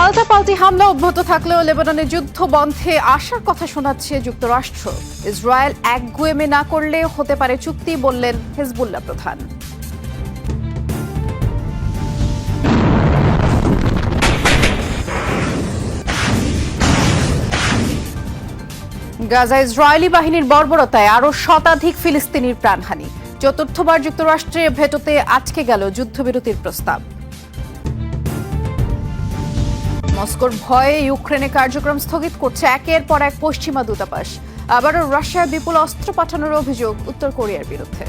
পাল্টাপাল্টি হামলা অব্যাহত থাকলেও লেবাননে যুদ্ধ বন্ধে আশার কথা শোনাচ্ছে যুক্তরাষ্ট্র। ইসরায়েল একগুঁয়েমি না করলে হতে পারে চুক্তি, বললেন হিজবুল্লাহ প্রধান। গাজায় ইসরায়েলি বাহিনীর বর্বরতায় আরও শতাধিক ফিলিস্তিনির প্রাণহানি। চতুর্থবার যুক্তরাষ্ট্রে ভেটোতে আটকে গেল যুদ্ধবিরতির প্রস্তাব। মস্কোর ভয়ে ইউক্রেনে কার্যক্রম স্থগিত করছে একের পর এক পশ্চিমা দূতাবাস। আবারও রাশিয়ায় বিপুল অস্ত্র পাঠানোর অভিযোগ উত্তর কোরিয়ার বিরুদ্ধে।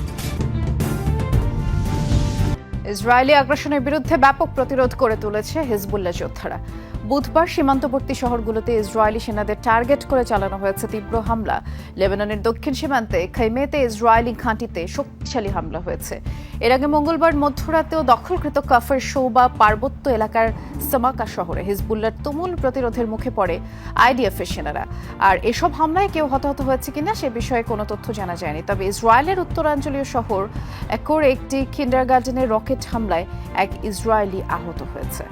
ইসরায়েলি আগ্রাসনের বিরুদ্ধে ব্যাপক প্রতিরোধ করে তুলেছে হিজবুল্লাহ যোদ্ধারা। বুধবার সীমান্তবর্তী শহরগুলোতে ইসরায়েলি সেনাদের টার্গেট করে চালানো হয়েছে তীব্র হামলা। লেবাননের দক্ষিণ সীমান্তে খাইমেতে ইসরায়েলি ঘাঁটিতে শক্তিশালী হামলা হয়েছে। এর আগে মঙ্গলবার মধ্যরাতেও দখলকৃত কাফের শৌবা পার্বত্য এলাকার সামাকা শহরে হিজবুল্লাহর তুমুল প্রতিরোধের মুখে পড়ে আইডিএফের সেনারা। আর এসব হামলায় কেউ হতাহত হয়েছে কিনা সে বিষয়ে কোনো তথ্য জানা যায়নি। তবে ইসরায়েলের উত্তরাঞ্চলীয় শহর একোর একটি কিন্ডারগার্টেনের রকেট হামলায় এক ইসরায়েলি আহত হয়েছে।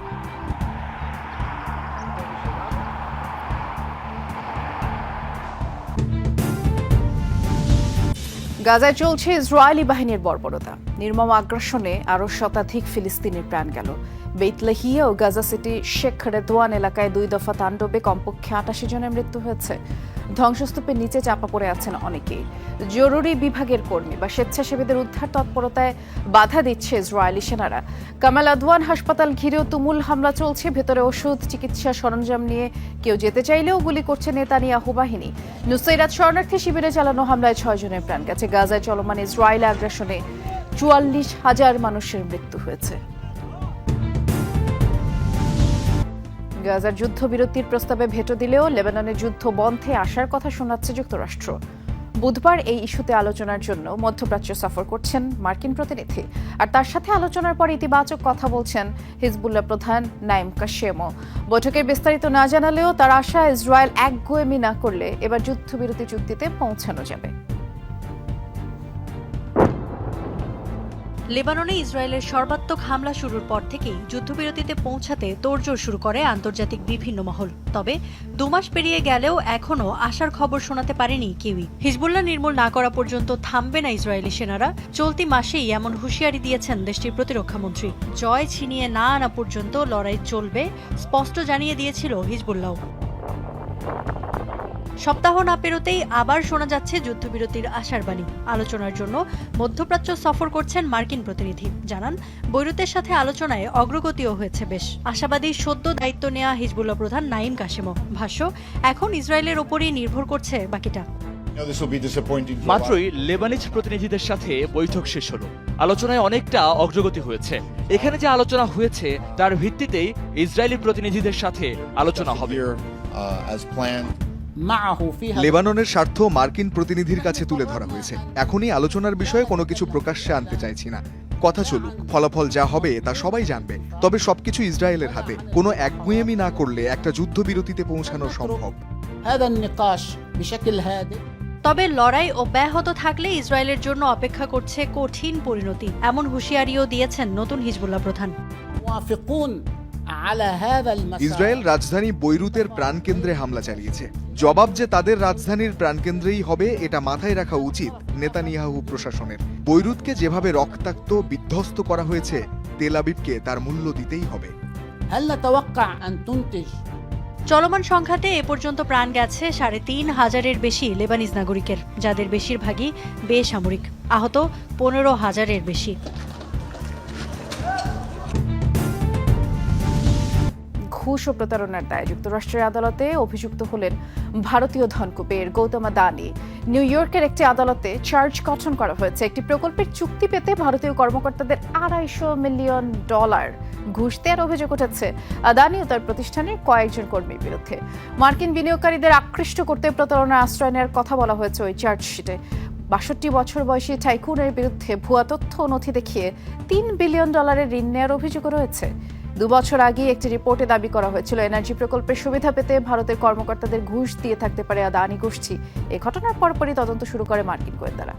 গাজায় চলছে ইসরায়েলি বাহিনীর বর্বরতা। নির্মম আগ্রাসনে আরও শতাধিক ফিলিস্তিনির প্রাণ গেল। বেইতলাহিয়া ও গাজা সিটি শেখ রেদওয়ান এলাকায় 2 দফা তাণ্ডবে কমপক্ষে 88 জনের মৃত্যু হয়েছে। ধ্বংসস্তূপের নিচে চাপা পড়ে আছেন অনেকেই। জরুরি বিভাগের কর্মী বা স্বেচ্ছাসেবীদের উদ্ধার তৎপরতায় বাধা দিচ্ছে ইসরায়েলি সেনারা। কামাল আদওয়ান হাসপাতাল ঘিরেও তুমুল হামলা চলছে। ভেতরে ওষুধ, চিকিৎসা সরঞ্জাম নিয়ে কেউ যেতে চাইলেও গুলি করছে নেতানিয়াহু বাহিনী। নুসাইরাত শরণার্থী শিবিরে চালানো হামলায় 6 জনের প্রাণ গেছে। গাজায় চলমান ইসরায়েলি আগ্রাসনে 44,000 মানুষের মৃত্যু হয়েছে। গাজার যুদ্ধবিরতির প্রস্তাবে ভেটো দিলেও লেবাননের যুদ্ধ বন্ধে আসার কথা শোনাচ্ছে যুক্তরাষ্ট্র। বুধবার এই ইস্যুতে আলোচনার জন্য মধ্যপ্রাচ্য সফর করছেন মার্কিন প্রতিনিধি। আর তার সাথে আলোচনার পর ইতিবাচক কথা বলছেন হিজবুল্লাহ প্রধান নাইম কাশেমও। বৈঠকের বিস্তারিত না জানালেও তার আশা, ইসরায়েল একগুঁয়েমি না করলে এবার যুদ্ধবিরতি চুক্তিতে পৌঁছানো যাবে। লেবাননে ইসরায়েলের সর্বাত্মক হামলা শুরুর পর থেকেই যুদ্ধবিরতিতে পৌঁছাতে তোড়জোড় শুরু করে আন্তর্জাতিক বিভিন্ন মহল। তবে 2 মাস পেরিয়ে গেলেও এখনও আশার খবর শোনাতে পারেনি কেউই। হিজবুল্লাহ নির্মূল না করা পর্যন্ত থামবে না ইসরায়েলি সেনারা। চলতি মাসেই এমন হুঁশিয়ারি দিয়েছেন দেশটির প্রতিরক্ষামন্ত্রী। জয় ছিনিয়ে না আনা পর্যন্ত লড়াই চলবে, স্পষ্ট জানিয়ে দিয়েছিল হিজবুল্লাহ। সপ্তাহ না পেরোতেই আবার শোনা যাচ্ছে যুদ্ধবিরতির আশার বাণী। আলোচনার জন্য মধ্যপ্রাচ্য সফর করছেন মার্কিন প্রতিনিধি। জানান, বৈরুতের সাথে আলোচনায় অগ্রগতিও হয়েছে বেশ। আশাবাদী সদ্য দায়িত্ব নেওয়া হিজবুল্লাহ প্রধান নাইম কাশেমও। ভাষ্য, এখন ইসরায়েলের ওপরই নির্ভর করছে বাকিটা। মাত্রই লেবানিজ প্রতিনিধিদের সাথে বৈঠক শেষ হলো। আলোচনায় অনেকটা অগ্রগতি হয়েছে। এখানে যে আলোচনা হয়েছে তার ভিত্তিতেই ইসরায়েলি প্রতিনিধিদের সাথে আলোচনা হবে। লেবাননের স্বার্থ মার্কিন প্রতিনিধির কাছে তুলে ধরা হয়েছে। এখনই আলোচনার বিষয়ে কোনো কিছু প্রকাশ্যে আনতে চাইছি না। কথা চলুক, ফলাফল যা হবে তা সবাই জানবে। তবে সবকিছু ইসরায়েলের হাতে। কোনো একগুঁয়েমি না করলে একটা যুদ্ধবিরতিতে পৌঁছানো সম্ভব। তবে লড়াই অব্যাহত থাকলে ইসরায়েলের জন্য অপেক্ষা করছে কঠিন পরিণতি, এমন হুঁশিয়ারিও দিয়েছেন নতুন হিজবুল্লাহ প্রধান। ইসরায়েল রাজধানী বৈরুতের প্রাণকেন্দ্রে হামলা চালিয়েছে। জবাব যে তাদের রাজধানীর প্রাণকেন্দ্রেই হবে এটা মাথায় রাখা উচিত নেতানিয়াহু প্রশাসনের। বৈরুতকে যেভাবে রক্তাক্ত বিধ্বস্ত করা হয়েছে, তেল আবিবকে তার মূল্য দিতেই হবে। চলমান সংঘাতে এ পর্যন্ত প্রাণ গেছে 3,500-এর বেশি লেবানিজ নাগরিকের, যাদের বেশিরভাগই বেসামরিক। আহত 15,000-এর বেশি। ঘুষ ও প্রতারণার দায়ে যুক্তরাষ্ট্রের আদালতে অভিযুক্ত হলেন ভারতীয় ধনকুবের গৌতম আদানি। নিউ ইয়র্কের একটি আদালতে চার্জ গঠন করা হয়েছে। একটি প্রকল্পের চুক্তি পেতে ভারতীয় কর্মকর্তাদের $250 মিলিয়ন ঘুষ দেওয়ার অভিযোগ উঠেছে আদানি ও তার প্রতিষ্ঠানের কয়েকজন কর্মীর বিরুদ্ধে। মার্কিন বিনিয়োগকারীদের আকৃষ্ট করতে প্রতারণার আশ্রয় নেওয়ার কথা বলা হয়েছে ওই চার্জশিটে। 62 বছর বয়সী টাইকুনের বিরুদ্ধে ভুয়া তথ্য ও নথি দেখিয়ে $3 বিলিয়ন ঋণ নেওয়ার অভিযোগ রয়েছে। 2 বছর আগে একটি রিপোর্টে দাবি করা হয়েছিল এনার্জি প্রকল্পের সুবিধা পেতে ভারতের কর্মকর্তাদের ঘুষ দিয়ে থাকতে পারে আদানি গোষ্ঠী। এই ঘটনার পরপরই তদন্ত শুরু করে মার্কিন গোয়েন্দারা।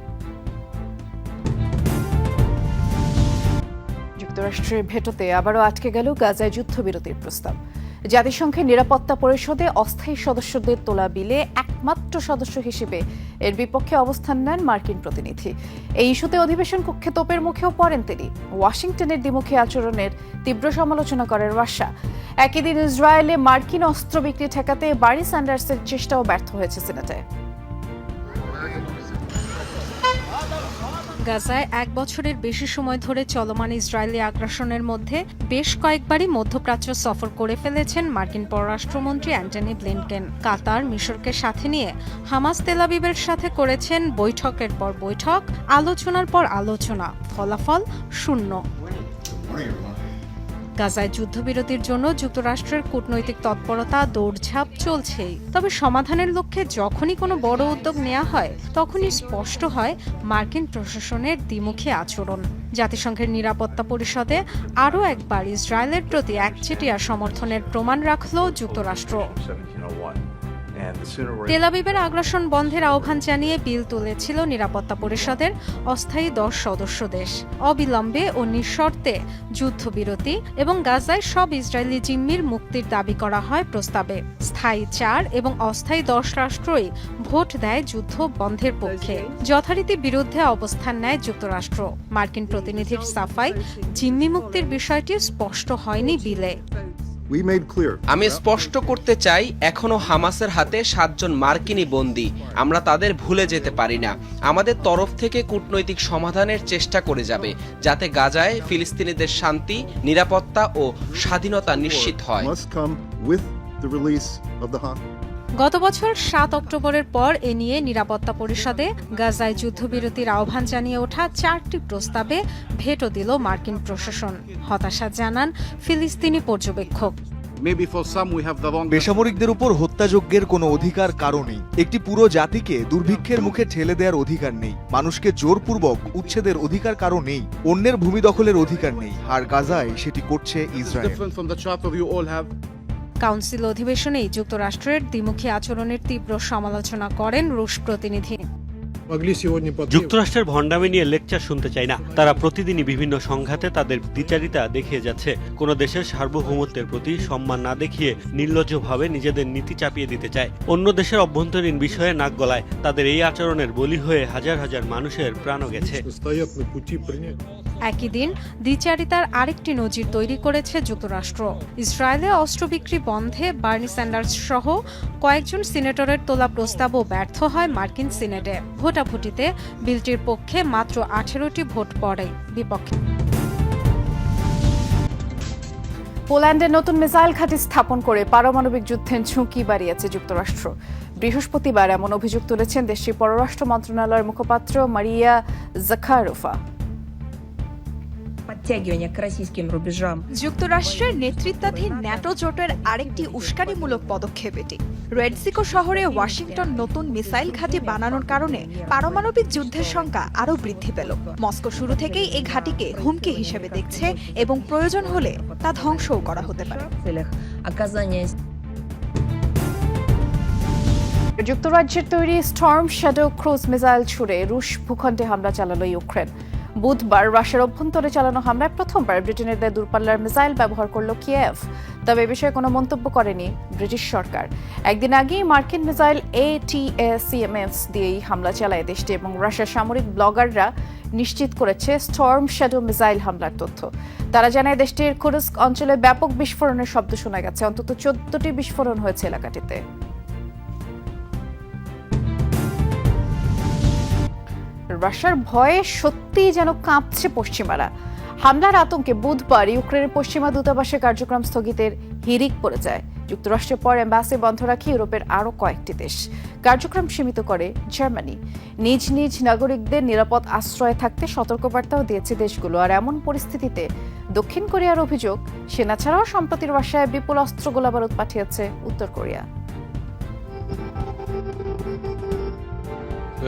যুক্তরাষ্ট্রের ভেটোতে আবারও আটকে গেল গাজায় যুদ্ধবিরতির প্রস্তাব। জাতিসংঘের নিরাপত্তা পরিষদে অস্থায়ী সদস্যদের তোলা বিলে একমাত্র সদস্য হিসেবে এর বিপক্ষে অবস্থান নেন মার্কিন প্রতিনিধি। এই ইস্যুতে অধিবেশন কক্ষে তোপের মুখেও পড়েন তিনি। ওয়াশিংটনের দ্বিমুখী আচরণের তীব্র সমালোচনা করেন রাশিয়া। একই দিন ইসরায়েলে মার্কিন অস্ত্র বিক্রি ঠেকাতে বার্নি স্যান্ডার্সের চেষ্টাও ব্যর্থ হয়েছে সিনেটে। গাজায় 1 বছরের বেশি সময় ধরে চলমান ইসরায়েলি আগ্রাসনের মধ্যে বেশ কয়েকবারই মধ্যপ্রাচ্য সফর করে ফেলেছেন মার্কিন পররাষ্ট্রমন্ত্রী অ্যান্টনি ব্লিনকেন। কাতার, মিশরকে সাথে নিয়ে হামাস তেল আবিবের সাথে করেছেন বৈঠকের পর বৈঠক, আলোচনার পর আলোচনা, ফলাফল শূন্য। গাজায় যুদ্ধবিরতির জন্য যুক্তরাষ্ট্রের কূটনৈতিক তৎপরতা দৌড়ঝাঁপ চলছেই। তবে সমাধানের লক্ষ্যে যখনই কোনো বড় উদ্যোগ নেওয়া হয় তখনই স্পষ্ট হয় মার্কিন প্রশাসনের দ্বিমুখী আচরণ। জাতিসংঘের নিরাপত্তা পরিষদে আরও একবার ইসরায়েলের প্রতি একচেটিয়া সমর্থনের প্রমাণ রাখল যুক্তরাষ্ট্র। তেল আবিবের আগ্রাসন বন্ধের আহ্বান জানিয়ে বিল তুলেছিল নিরাপত্তা পরিষদের অস্থায়ী 10 সদস্য দেশ। অবিলম্বে ও নিঃশর্তে যুদ্ধবিরতি এবং গাজায় সব ইসরায়েলি জিম্মির মুক্তির দাবি করা হয় প্রস্তাবে। স্থায়ী 4 এবং অস্থায়ী 10 রাষ্ট্রই ভোট দেয় যুদ্ধ বন্ধের পক্ষে। যথারীতি বিরুদ্ধে অবস্থান নেয় যুক্তরাষ্ট্র। মার্কিন প্রতিনিধির সাফাই, জিম্মি মুক্তির বিষয়টি স্পষ্ট হয়নি বিলে। আমি স্পষ্ট করতে চাই, এখনো হামাসের হাতে 7 জন মার্কিনী বন্দী। আমরা তাদের ভুলে যেতে পারি না। আমাদের তরফ থেকে কূটনৈতিক সমাধানের চেষ্টা করে যাবে, যাতে গাজায় ফিলিস্তিনিদের শান্তি, নিরাপত্তা ও স্বাধীনতা নিশ্চিত হয়। গত বছর 7 অক্টোবরের পর এ নিয়ে নিরাপত্তা পরিষদে গাজায় যুদ্ধবিরতির আহ্বান জানিয়ে ওঠা 4টি প্রস্তাবে ভেটো দিল মার্কিন প্রশাসন। হতাশা জানান ফিলিস্তিনি পর্যবেক্ষক। বেসামরিকদের উপর হত্যাযজ্ঞের কোনো অধিকার কারো নেই। একটি পুরো জাতিকে দুর্ভিক্ষের মুখে ঠেলে দেওয়ার অধিকার নেই। মানুষকে জোরপূর্বক উচ্ছেদের অধিকার কারো নেই। অন্যের ভূমি দখলের অধিকার নেই। আর গাজায় সেটি করছে ইসরায়েল। কাউন্সিল অধিবেশনেই যুক্তরাষ্ট্রের দ্বিমুখী আচরণের তীব্র সমালোচনা করেন রুশ প্রতিনিধি। যুক্তরাষ্ট্রের ভণ্ডামি নিয়ে লেকচার শুনতে চাই না। তারা প্রতিদিনই বিভিন্ন সংঘাতে তাদের দ্বিচারিতা দেখিয়ে যাচ্ছে। কোনো দেশের সার্বভৌমত্বের প্রতি সম্মান না দেখিয়ে নির্লজ্জভাবে নিজেদের নীতি চাপিয়ে দিতে চায়। অন্য দেশের অভ্যন্তরীণ বিষয়ে নাক গলায়। তাদের এই আচরণের বলি হয়ে হাজার হাজার মানুষের প্রাণও গেছে। একই দিন দ্বিচারিতার আরেকটি নজির তৈরি করেছে যুক্তরাষ্ট্র। ইসরায়েলে অস্ত্র বিক্রি বন্ধে বার্নি স্যান্ডার্স সহ কয়েকজন সিনেটরের তোলা প্রস্তাবও ব্যর্থ হয় মার্কিন সিনেটে। ভোটাভুটিতে বিলটির পক্ষে মাত্র 18টি ভোট পড়ে, বিপক্ষে। পোল্যান্ডে নতুন মিসাইল ঘাঁটি স্থাপন করে পারমাণবিক যুদ্ধের ঝুঁকি বাড়িয়েছে যুক্তরাষ্ট্র। বৃহস্পতিবার এমন অভিযোগ তুলেছেন দেশটির পররাষ্ট্র মন্ত্রণালয়ের মুখপাত্র মারিয়া জাখারোভা। যুক্তরাষ্ট্রের নেতৃত্বাধীন ন্যাটো জোটের আরেকটি উস্কানিমূলক পদক্ষেপ এটি। রেডসিকো শহরে ওয়াশিংটন নতুন মিসাইল ঘাঁটি বানানোর কারণে পারমাণবিক যুদ্ধের সংখ্যা আরও বৃদ্ধি পেল। মস্কো শুরু থেকেই এই ঘাঁটিকে হুমকি হিসেবে দেখছে এবং প্রয়োজন হলে তা ধ্বংসও করা হতে পারে। যুক্তরাজ্যের তৈরি স্টর্ম শ্যাডো ক্রুজ মিসাইল ছুড়ে রুশ ভূখণ্ডে হামলা চালালো ইউক্রেন। বুধবার রাশিয়ার অভ্যন্তরে চালানো হামলায় প্রথমবার ব্রিটেনের দেয়া দূরপাল্লার মিসাইল ব্যবহার করল কিয়েভ। তবে এ বিষয়ে কোনো মন্তব্য করেনি ব্রিটিশ সরকার। একদিন আগেই মার্কিন মিসাইল ATACMS দিয়েই হামলা চালায় দেশটি এবং রাশিয়ার সামরিক ব্লগাররা নিশ্চিত করেছে স্টর্ম শ্যাডো মিসাইল হামলার তথ্য। তারা জানায় দেশটির কুরস্ক অঞ্চলে ব্যাপক বিস্ফোরণের শব্দ শোনা গেছে। অন্তত 14টি বিস্ফোরণ হয়েছে এলাকাটিতে। রাশিয়ার ভয়ে সত্যিই যেন কাঁপছে পশ্চিমারা। হামলার আতঙ্কে বুধবার ইউক্রেনের পশ্চিমা দূতাবাসের কার্যক্রম স্থগিতের হিড়িক পড়ে যায়। যুক্তরাষ্ট্রের পর এম্বাসি বন্ধ রাখে ইউরোপের আরও কয়েকটি দেশ। কার্যক্রম সীমিত করে জার্মানি। নিজ নিজ নাগরিকদের নিরাপদ আশ্রয়ে থাকতে সতর্কবার্তাও দিয়েছে দেশগুলো। আর এমন পরিস্থিতিতে দক্ষিণ কোরিয়ার অভিযোগ, সেনা ছাড়াও সম্প্রতি রাশিয়ায় বিপুল অস্ত্র গোলাবারুদ পাঠিয়েছে উত্তর কোরিয়া।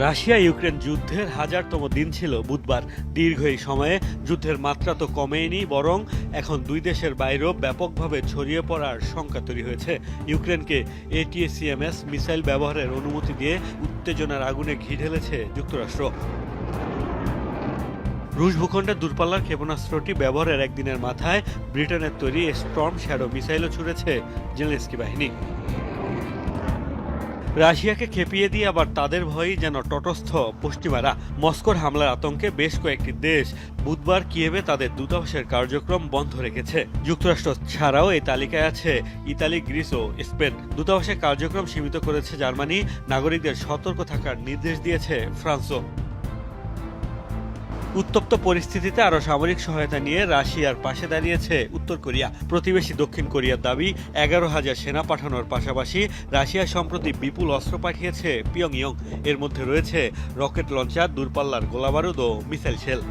রাশিয়া ইউক্রেন যুদ্ধের 1000তম দিন ছিল বুধবার। দীর্ঘ এই সময়ে যুদ্ধের মাত্রা তো কমেনি, বরং এখন দুই দেশের বাইরেও ব্যাপকভাবে ছড়িয়ে পড়ার শঙ্কা তৈরি হয়েছে। ইউক্রেনকে ATACMS মিসাইল ব্যবহারের অনুমতি দিয়ে উত্তেজনার আগুনে ঘি ঢেলেছে যুক্তরাষ্ট্র। রুশ ভূখণ্ডে দূরপাল্লার ক্ষেপণাস্ত্রটি ব্যবহারের একদিনের মাথায় ব্রিটেনের তৈরি স্টর্ম শ্যাডো মিসাইলও ছুড়েছে জেলেনস্কি বাহিনী। রাশিয়াকে খেপিয়ে দিয়ে আবার তাদের ভয়েই যেন তটস্থ পশ্চিমারা। মস্কোর হামলার আতঙ্কে বেশ কয়েকটি দেশ বুধবার কিয়েভে তাদের দূতাবাসের কার্যক্রম বন্ধ রেখেছে। যুক্তরাষ্ট্র ছাড়াও এই তালিকায় আছে ইতালি, গ্রিস ও স্পেন। দূতাবাসের কার্যক্রম সীমিত করেছে জার্মানি, নাগরিকদের সতর্ক থাকার নির্দেশ দিয়েছে ফ্রান্সও। উত্তপ্ত পরিস্থিতিতে আরও সামরিক সহায়তা নিয়ে রাশিয়ার পাশে দাঁড়িয়েছে উত্তর কোরিয়া। প্রতিবেশী দক্ষিণ কোরিয়ার দাবি 11,000 সেনা পাঠানোর পাশাপাশি রাশিয়া সম্প্রতি বিপুল অস্ত্র পাঠিয়েছে পিয়ংইয়ং। এর মধ্যে রয়েছে রকেট লঞ্চার, দূরপাল্লার গোলাবারুদ ও মিসাইল শেল।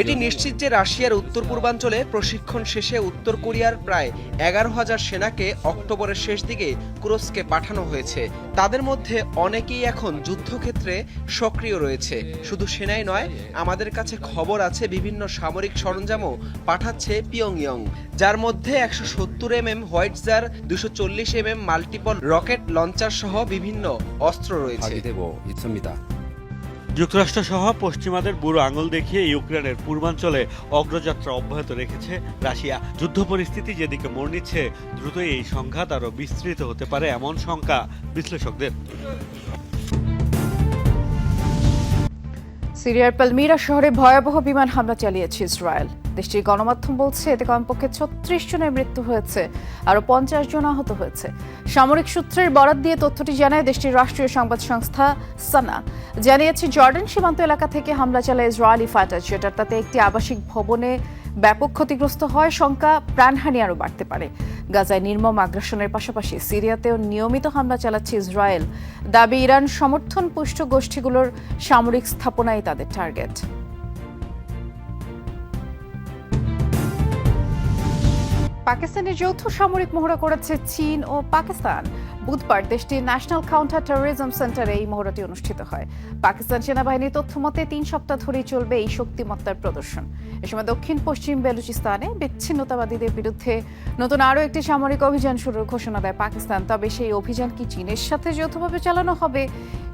এটি নিশ্চিত যে রাশিয়ার উত্তর পূর্বাঞ্চলে প্রশিক্ষণ শেষে উত্তর কোরিয়ার প্রায় 11,000 সেনাকে অক্টোবরের শেষ দিকে কুরস্কে পাঠানো হয়েছে। তাদের মধ্যে অনেকেই এখন যুদ্ধক্ষেত্রে সক্রিয় রয়েছে। শুধু সেনাই নয়, আমাদের কাছে খবর আছে বিভিন্ন সামরিক সরঞ্জামও পাঠাচ্ছে পিয়ংইয়ং, যার মধ্যে 170 mm howitzer, 240 mm multiple rocket launcher সহ বিভিন্ন অস্ত্র রয়েছে। যুক্তরাষ্ট্র সহ পশ্চিমাদের বুড়ো আঙুল দেখিয়ে ইউক্রেনের পূর্বাঞ্চলে অগ্রযাত্রা অব্যাহত রেখেছে রাশিয়া। যুদ্ধ পরিস্থিতি যেদিকে মোড় নিচ্ছে, দ্রুতই এই সংঘাত আরও বিস্তৃত হতে পারে এমন শঙ্কা বিশ্লেষকদের। সিরিয়ার পালমিরা শহরে ভয়াবহ বিমান হামলা চালিয়েছে ইসরায়েল। দেশটির গণমাধ্যম বলছে এতে কমপক্ষে 36 জনের মৃত্যু হয়েছে, আরও 50 জন আহত হয়েছে। সামরিক সূত্রের বরাত দিয়ে তথ্যটি জানায় দেশটির রাষ্ট্রীয় সংবাদ সংস্থা সানা। জানিয়েছে জর্ডান সীমান্ত এলাকা থেকে হামলা চালায় ইসরায়েলি ফাইটার জেট। তাতে একটি আবাসিক ভবনে ব্যাপক ক্ষতিগ্রস্ত হয়। শঙ্কা প্রাণহানি আরও বাড়তে পারে। গাজায় নির্মম আগ্রাসনের পাশাপাশি সিরিয়াতেও নিয়মিত হামলা চালাচ্ছে ইসরায়েল। দাবি ইরান সমর্থন পুষ্ট গোষ্ঠীগুলোর সামরিক স্থাপনাই তাদের টার্গেট। পাকিস্তানের যৌথ সামরিক মহড়া করেছে চীন ও পাকিস্তান। বুধবার দেশটির ন্যাশনাল কাউন্টার টেরোরিজম সেন্টারে এই মহড়াটি অনুষ্ঠিত হয়। পাকিস্তান সেনাবাহিনীর তথ্য মতে 3 সপ্তাহ ধরেই চলবে এই শক্তিমত্তার প্রদর্শন। এ সময় দক্ষিণ পশ্চিম বেলুচিস্তানে বিচ্ছিন্নতাবাদীদের বিরুদ্ধে নতুন আরও একটি সামরিক অভিযান শুরুর ঘোষণা দেয় পাকিস্তান। তবে সেই অভিযান কি চীনের সাথে যৌথভাবে চালানো হবে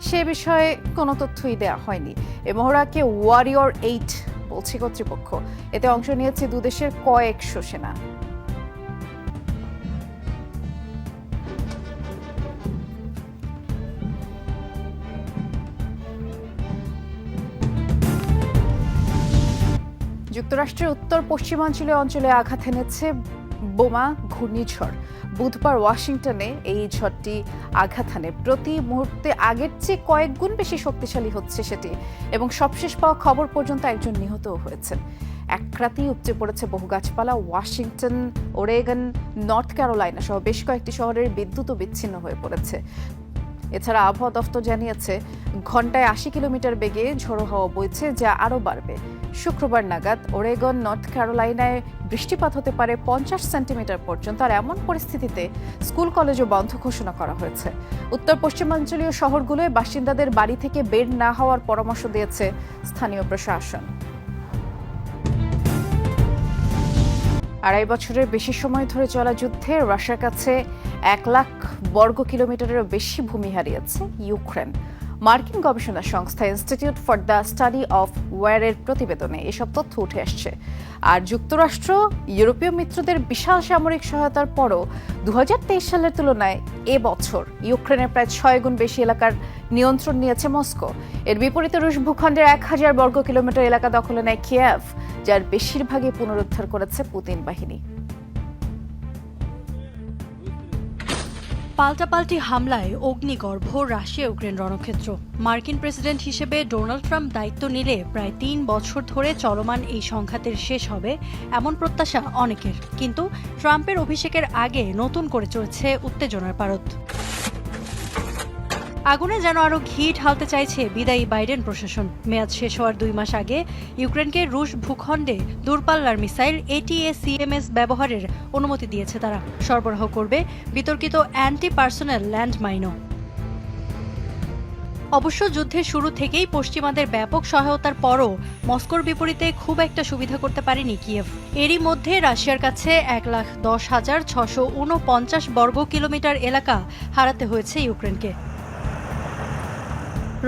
সে বিষয়ে কোনো তথ্যই দেওয়া হয়নি। এ মহড়াকে ওয়ারিয়র 8 বলছে কর্তৃপক্ষ। এতে অংশ নিয়েছে দুদেশের কয়েকশো সেনা। যুক্তরাষ্ট্রের উত্তর পশ্চিমাঞ্চলীয় অঞ্চলে আঘাত এনেছে বোমা ঘূর্ণিঝড়। বুধবার ওয়াশিংটনে এই ঝড়টি আঘাত হানে। প্রতি মুহূর্তে আগের চেয়ে কয়েক গুণ বেশি শক্তিশালী হচ্ছে সেটি, এবং সবশেষ পাওয়া খবর পর্যন্ত একজন নিহতও হয়েছেন। এক রাতেই উপচে পড়েছে বহু গাছপালা। ওয়াশিংটন, ওরেগন, নর্থ ক্যারোলাইনা সহ বেশ কয়েকটি শহরের বিদ্যুৎও বিচ্ছিন্ন হয়ে পড়েছে। এছাড়া আবহাওয়া দফতর জানিয়েছে ঘন্টায় 80 কিলোমিটার বেগে ঝোড়ো হাওয়া বইছে, যা আরও বাড়বে। শুক্রবার নাগাদ ওরেগন, নর্থ ক্যারোলাইনায় বৃষ্টিপাত হতে পারে 50 সেন্টিমিটার পর্যন্ত। আর এমন পরিস্থিতিতে স্কুল কলেজও বন্ধ ঘোষণা করা হয়েছে। উত্তর পশ্চিমাঞ্চলীয় শহরগুলোয় বাসিন্দাদের বাড়ি থেকে বের না হওয়ার পরামর্শ দিয়েছে স্থানীয় প্রশাসন। 2.5 বছরের বেশি সময় ধরে চলা যুদ্ধে রাশিয়ার কাছে 1 লাখ বর্গ কিলোমিটারেরও বেশি ভূমি হারিয়েছে ইউক্রেন। মার্কিন গবেষণা সংস্থা institute for the study of ওয়ারের প্রতিবেদনে এসব তথ্য উঠে আসছে। আর যুক্তরাষ্ট্র, ইউরোপীয় মিত্রদের বিশাল সামরিক সহায়তার পরও 2023 সালের তুলনায় এবছর ইউক্রেনের প্রায় 6 গুণ বেশি এলাকার নিয়ন্ত্রণ নিয়েছে মস্কো। এর বিপরীতে রুশ ভূখণ্ডের 1000 বর্গ কিলোমিটার এলাকা দখলে নেয় কিয়েভ, যার বেশিরভাগই পুনরুদ্ধার করেছে পুতিন বাহিনী। পাল্টাপাল্টি হামলায় অগ্নিগর্ভ রাশিয়া ইউক্রেন রণক্ষেত্র। মার্কিন প্রেসিডেন্ট হিসেবে ডোনাল্ড ট্রাম্প দায়িত্ব নিলে প্রায় 3 বছর ধরে চলমান এই সংঘাতের শেষ হবে এমন প্রত্যাশা অনেকের। কিন্তু ট্রাম্পের অভিষেকের আগে নতুন করে চলছে উত্তেজনার পারদ। আগুনে যেন আরও ঘি ঢালতে চাইছে বিদায়ী বাইডেন প্রশাসন। মেয়াদ শেষ হওয়ার 2 মাস আগে ইউক্রেনকে রুশ ভূখণ্ডে দূরপাল্লার মিসাইল ATACMS ব্যবহারের অনুমতি দিয়েছে তারা। সরবরাহ করবে বিতর্কিত অ্যান্টি পার্সোনেল ল্যান্ডমাইনও। অবশ্য যুদ্ধের শুরু থেকেই পশ্চিমাদের ব্যাপক সহায়তার পরও মস্কোর বিপরীতে খুব একটা সুবিধা করতে পারেনি কিয়েভ। এরই মধ্যে রাশিয়ার কাছে 1,10,649 বর্গ কিলোমিটার এলাকা হারাতে হয়েছে ইউক্রেনকে।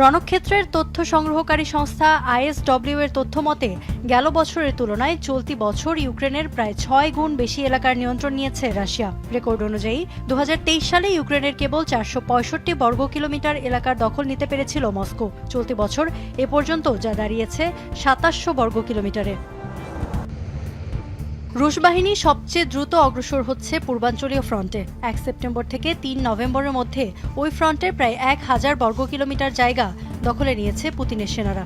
রণক্ষেত্রের তথ্য সংগ্রহকারী সংস্থা ISW এর তথ্য মতে গেল বছরের তুলনায় চলতি বছর ইউক্রেনের প্রায় 6 গুণ বেশি এলাকার নিয়ন্ত্রণ নিয়েছে রাশিয়া। রেকর্ড অনুযায়ী 2023 সালে ইউক্রেনের কেবল 465 বর্গ কিলোমিটার এলাকার দখল নিতে পেরেছিল মস্কো। চলতি বছর এ পর্যন্ত যা দাঁড়িয়েছে 2700 বর্গ কিলোমিটারে। রুশ বাহিনী সবচেয়ে দ্রুত অগ্রসর হচ্ছে পূর্বাঞ্চলীয় ফ্রন্টে। 1 সেপ্টেম্বর থেকে 3 নভেম্বরের মধ্যে ওই ফ্রন্টের প্রায় 1000 বর্গ কিলোমিটার জায়গা দখলে নিয়েছে পুতিনের সেনারা।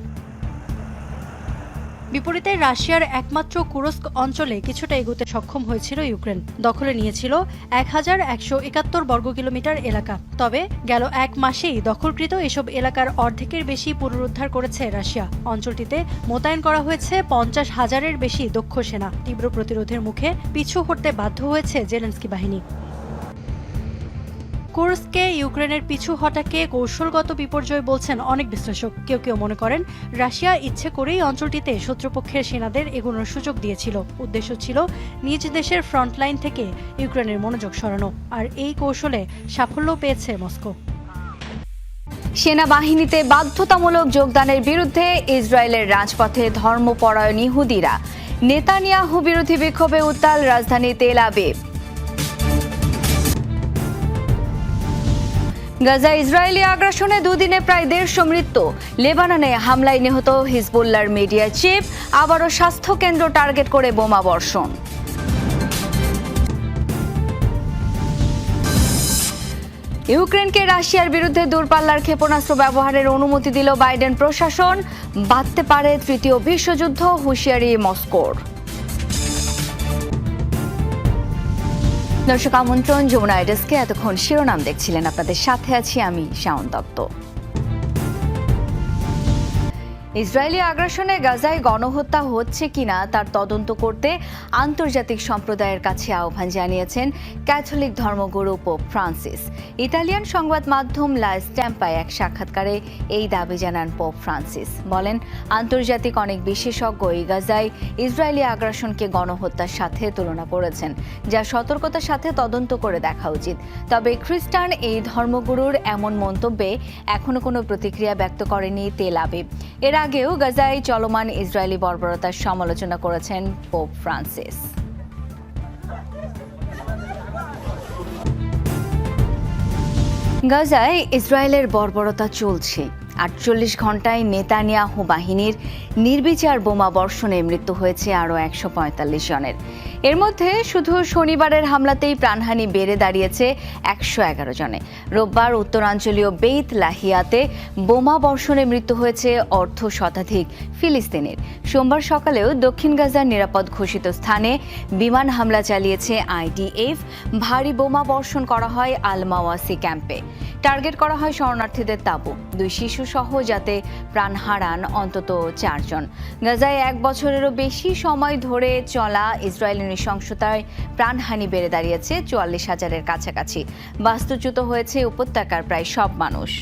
বিপরীতে রাশিয়ার একমাত্র কুরস্ক অঞ্চলে কিছুটা এগোতে সক্ষম হয়েছিল ইউক্রেন। দখলে নিয়েছিল 1171 বর্গ কিলোমিটার এলাকা। তবে গেল এক মাসেই দখলকৃত এসব এলাকার অর্ধেকের বেশি পুনরুদ্ধার করেছে রাশিয়া। অঞ্চলটিতে মোতায়েন করা হয়েছে 50,000-এর বেশি দক্ষ সেনা। তীব্র প্রতিরোধের মুখে পিছু হটতে বাধ্য হয়েছে জেলেনস্কি বাহিনী। কুর্স্কে ইউক্রেনের পিছু হটাকে কৌশলগত বিপর্যয় বলছেন অনেক বিশ্লেষক। কেউ কেউ মনে করেন রাশিয়া ইচ্ছে করেই অঞ্চলটিতে শত্রুপক্ষের সেনাদের এগোনোর সুযোগ দিয়েছিল। উদ্দেশ্য ছিল নিজ দেশের ফ্রন্টলাইন থেকে ইউক্রেনের মনোযোগ সরানো। আর এই কৌশলে সাফল্য পেয়েছে মস্কো। সেনাবাহিনীতে বাধ্যতামূলক যোগদানের বিরুদ্ধে ইসরায়েলের রাজপথে ধর্মপরায়ণ ইহুদিরা। নেতানিয়াহু বিরোধী বিক্ষোভে উত্তাল রাজধানী তেল আবিব। গাজা ইসরায়েলি আগ্রাসনে দুদিনে প্রায় 150 মৃত্যু। লেবাননে হামলায় নিহত হিজবুল্লাহর মিডিয়া চিফ। আবারও স্বাস্থ্য কেন্দ্র টার্গেট করে বোমা বর্ষণ। ইউক্রেনকে রাশিয়ার বিরুদ্ধে দূরপাল্লার ক্ষেপণাস্ত্র ব্যবহারের অনুমতি দিল বাইডেন প্রশাসন। বাধতে পারে তৃতীয় বিশ্বযুদ্ধ, হুঁশিয়ারি মস্কোর। দর্শক আমন্ত্রণ, যমুনা ডেস্কে এতক্ষণ শিরোনাম দেখছিলেন। আপনাদের সাথে আছি আমি শাওন দত্ত। ইসরায়েলি আগ্রাসনে গাজায় গণহত্যা হচ্ছে কিনা তার তদন্ত করতে আন্তর্জাতিক সম্প্রদায়ের কাছে আহ্বান জানিয়েছেন ক্যাথলিক ধর্মগুরু পোপ ফ্রান্সিস। ইতালিয়ান সংবাদ মাধ্যম লা স্ট্যাম্পায় এক সাক্ষাৎকারে এই দাবি জানান পোপ ফ্রান্সিস। বলেন, আন্তর্জাতিক অনেক বিশেষজ্ঞই গাজায় ইসরায়েলি আগ্রাসনকে গণহত্যার সাথে তুলনা করেছেন, যা সতর্কতার সাথে তদন্ত করে দেখা উচিত। তবে খ্রিস্টান এই ধর্মগুরুর এমন মন্তব্যে এখনো কোনো প্রতিক্রিয়া ব্যক্ত করেনি তেল আবিব। এর আগেও গাজায় চলমান ইসরায়েলি বর্বরতার সমালোচনা করেছেন পোপ ফ্রান্সিস। গাজায় ইসরায়েলের বর্বরতা চলছে। 48 ঘন্টায় নেতানিয়াহু বাহিনীর নির্বিচার বোমা বর্ষণে মৃত্যু হয়েছে আরও 145 জনের। এর মধ্যে শুধু শনিবারের হামলাতেই প্রাণহানি বেড়ে দাঁড়িয়েছে 111 জনে। রোববার উত্তরাঞ্চলীয় বেইত লাহিয়াতে বোমা বর্ষণে মৃত্যু হয়েছে অর্ধ শতাধিক ফিলিস্তিনির। সোমবার সকালেও দক্ষিণ গাজার নিরাপদ ঘোষিত স্থানে বিমান হামলা চালিয়েছে IDF। ভারী বোমা বর্ষণ করা হয় আল মাওয়াসি ক্যাম্পে। টার্গেট করা হয় শরণার্থীদের তাঁবু। 2 শিশু সহ যাতে প্রাণ হারান অন্তত 4 জন। গাজায় 1 বছরেরও বেশি সময় ধরে চলা ইসরায়েলি নৃশংসতায় প্রাণহানি বেড়ে দাঁড়িয়েছে 44,000-এর কাছাকাছি। বাস্তুচ্যুত হয়েছে উপত্যকার প্রায় সব মানুষ।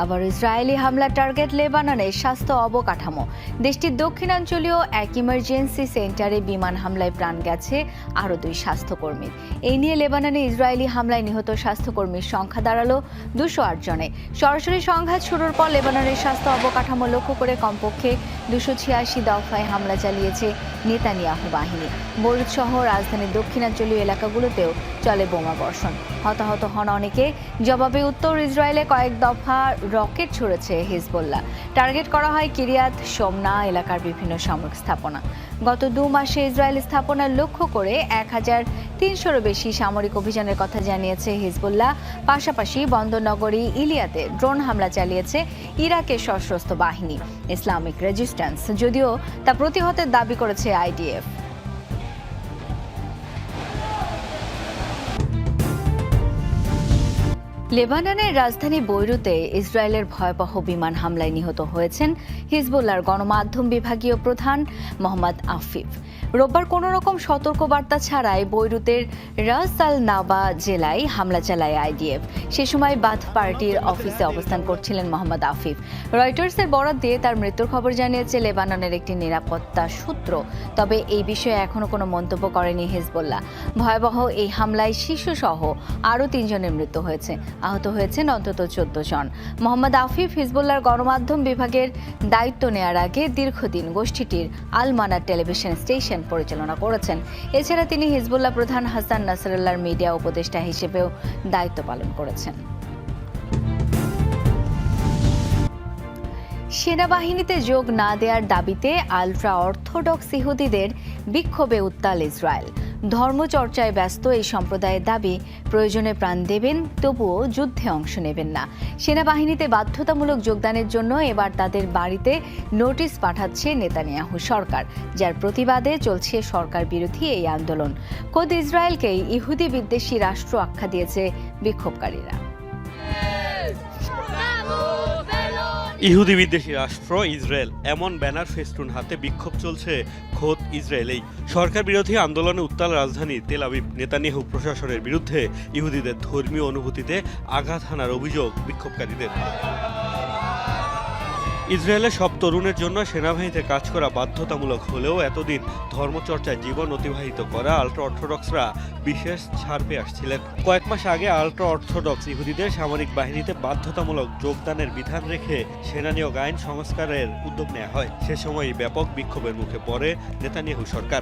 আবার ইসরায়েলি হামলা টার্গেট লেবাননের স্বাস্থ্য অবকাঠামো। দেশটির দক্ষিণাঞ্চলীয় এক ইমার্জেন্সি সেন্টারে বিমান হামলায় প্রাণ গেছে আরও 2 স্বাস্থ্যকর্মীর। এই নিয়ে লেবাননে ইসরায়েলি হামলায় নিহত স্বাস্থ্যকর্মীর সংখ্যা দাঁড়ালো 208 জনে। সরাসরি সংঘাত শুরুর পর লেবাননের স্বাস্থ্য অবকাঠামো লক্ষ্য করে কমপক্ষে 286 দফায় হামলা চালিয়েছে নেতানিয়াহু বাহিনী। বৈরুত সহ রাজধানীর দক্ষিণাঞ্চলীয় এলাকাগুলোতেও চলে বোমা বর্ষণ। হতাহত হন অনেকে। জবাবে উত্তর ইসরায়েলে কয়েক দফা রকেট ছুড়েছে হিজবুল্লাহ। টার্গেট করা হয় কিরিয়াত শোমনা এলাকার বিভিন্ন সামরিক স্থাপনা। গত 2 মাসে ইসরায়েলি স্থাপনা লক্ষ্য করে 1300-এরও বেশি সামরিক অভিযানের কথা জানিয়েছে হিজবুল্লাহ। পাশাপাশি বন্দরনগরী ইলিয়াতে ড্রোন হামলা চালিয়েছে ইরাকের সশস্ত্র বাহিনী ইসলামিক রেজিস্ট্যান্স, যদিও তা প্রতিহতের দাবি করেছে IDF। লেবাননের রাজধানী বৈরুতে ইসরায়েলের ভয়াবহ বিমান হামলায় নিহত হয়েছেন হিজবুল্লাহর গণমাধ্যম বিভাগীয় প্রধান মোহাম্মদ আফিফ। রোববার কোনো রকম সতর্কবার্তা ছাড়াই বৈরুতের রাস আল নাবা জেলায় হামলা চালায় আইডিএফ। সে সময় বাথ পার্টির অফিসে অবস্থান করছিলেন মোহাম্মদ আফিফ। রয়টার্সের বরাত দিয়ে তার মৃত্যুর খবর জানিয়েছে লেবাননের একটি নিরাপত্তা সূত্র। তবে এই বিষয়ে এখনো কোনো মন্তব্য করেনি হিজবুল্লাহ। ভয়াবহ এই হামলায় শিশুসহ আরও 3 জনের মৃত্যু হয়েছে, আহত হয়েছেন অন্তত 14 জন। মোহাম্মদ আফিফ হিজবুল্লাহর গণমাধ্যম বিভাগের দায়িত্ব নেয়ার আগে দীর্ঘদিন গোষ্ঠীটির আল মানার টেলিভিশন স্টেশন পরিচালনা করেছেন। এছাড়া তিনি হিজবুল্লাহ প্রধান হাসান নাসরুল্লাহর মিডিয়া উপদেষ্টা হিসেবেও দায়িত্ব পালন করেছেন। সেনাবাহিনীতে যোগ না দেওয়ার দাবিতে আলট্রা অর্থোডক্স ইহুদিদের বিক্ষোভে উত্তাল ইসরায়েল। ধর্মচর্চায় ব্যস্ত এই সম্প্রদায়ের দাবি, প্রয়োজনে প্রাণ দেবেন, তবুও যুদ্ধে অংশ নেবেন না। সেনাবাহিনীতে বাধ্যতামূলক যোগদানের জন্য এবার তাদের বাড়িতে নোটিশ পাঠাচ্ছে নেতানিয়াহু সরকার, যার প্রতিবাদে চলছে সরকার বিরোধী এই আন্দোলন। খোদ ইসরায়েলকেই ইহুদি বিদ্বেষী রাষ্ট্র আখ্যা দিয়েছে বিক্ষোভকারীরা। ইহুদি বিদ্বেষী রাষ্ট্র ইসরায়েল, এমন ব্যানার ফেস্টুন হাতে বিক্ষোভ চলছে খোদ ইসরায়েলেই। সরকার বিরোধী আন্দোলনে উত্তাল রাজধানী তেল আবিব। নেতানিয়াহু প্রশাসনের বিরুদ্ধে ইহুদিদের ধর্মীয় অনুভূতিতে আঘাত হানার অভিযোগ বিক্ষোভকারীদের। ইসরায়েলের সব তরুণের জন্য সেনাবাহিনীতে কাজ করা বাধ্যতামূলক হলেও এতদিন ধর্মচর্চায় জীবন অতিবাহিত করা আল্ট্রা অর্থোডক্সরা বিশেষ ছাড় পেয়ে আসছিলেন। কয়েক মাস আগে আল্ট্রা অর্থোডক্স ইহুদিদের সামরিক বাহিনীতে বাধ্যতামূলক যোগদানের বিধান রেখে সেনা নিয়োগ আইন সংস্কারের উদ্যোগ নেওয়া হয়। সে সময় ব্যাপক বিক্ষোভের মুখে পড়ে নেতানিয়াহু সরকার।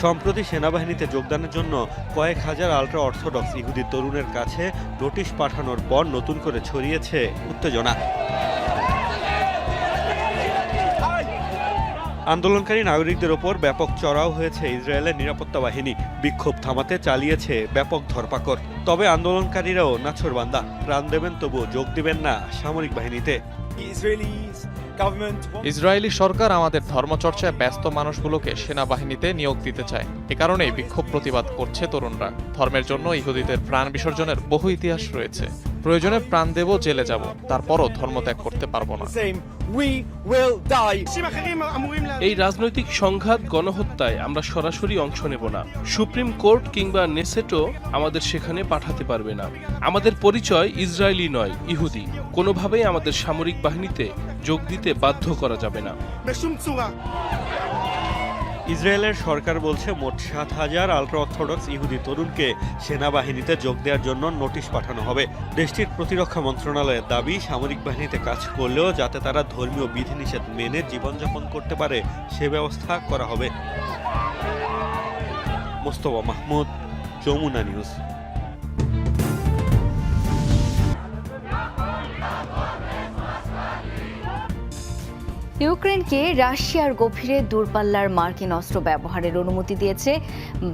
সম্প্রতি সেনাবাহিনীতে যোগদানের জন্য কয়েক হাজার আল্ট্রা অর্থোডক্স ইহুদি তরুণের কাছে নোটিশ পাঠানোর পর নতুন করে ছড়িয়েছে উত্তেজনা। আন্দোলনকারী নাগরিকদের ওপর ব্যাপক চড়াও হয়েছে ইসরায়েলের নিরাপত্তা বাহিনী। বিক্ষোভ থামাতে চালিয়েছে ব্যাপক ধরপাকড়। তবে আন্দোলনকারীরাও নাছোড়বান্দা, প্রাণ দেবেন তবু যোগ দিবেন না সামরিক বাহিনীতে। ইসরায়েলি সরকার আমাদের ধর্মচর্চায় ব্যস্ত মানুষগুলোকে সেনাবাহিনীতে নিয়োগ দিতে চায়। এ কারণেই বিক্ষোভ প্রতিবাদ করছে তরুণরা। ধর্মের জন্য ইহুদিদের প্রাণ বিসর্জনের বহু ইতিহাস রয়েছে। প্রয়োজনে প্রাণ দেব, জেলে যাব, তারপরও ধর্মত্যাগ করতে পারবো না। এই রাজনৈতিক সংঘাত গণহত্যায় আমরা সরাসরি অংশ নেব না। সুপ্রিম কোর্ট কিংবা নেসেটও আমাদের সেখানে পাঠাতে পারবে না। আমাদের পরিচয় ইসরায়েলি নয়, ইহুদি। কোনোভাবেই আমাদের সামরিক বাহিনীতে যোগ দিতে বাধ্য করা যাবে না। ইসরায়েলের সরকার বলছে মোট 7,000 আল্ট্রা অর্থোডক্স ইহুদি তরুণকে সেনাবাহিনীতে যোগ দেওয়ার জন্য নোটিশ পাঠানো হবে। দেশটির প্রতিরক্ষা মন্ত্রণালয়ের দাবি, সামরিক বাহিনীতে কাজ করলেও যাতে তারা ধর্মীয় বিধিনিষেধ মেনে জীবনযাপন করতে পারে সে ব্যবস্থা করা হবে। মোস্তফা মাহমুদ, যমুনা নিউজ। ইউক্রেনকে রাশিয়ার গভীরে দূরপাল্লার মার্কিন অস্ত্র ব্যবহারের অনুমতি দিয়েছে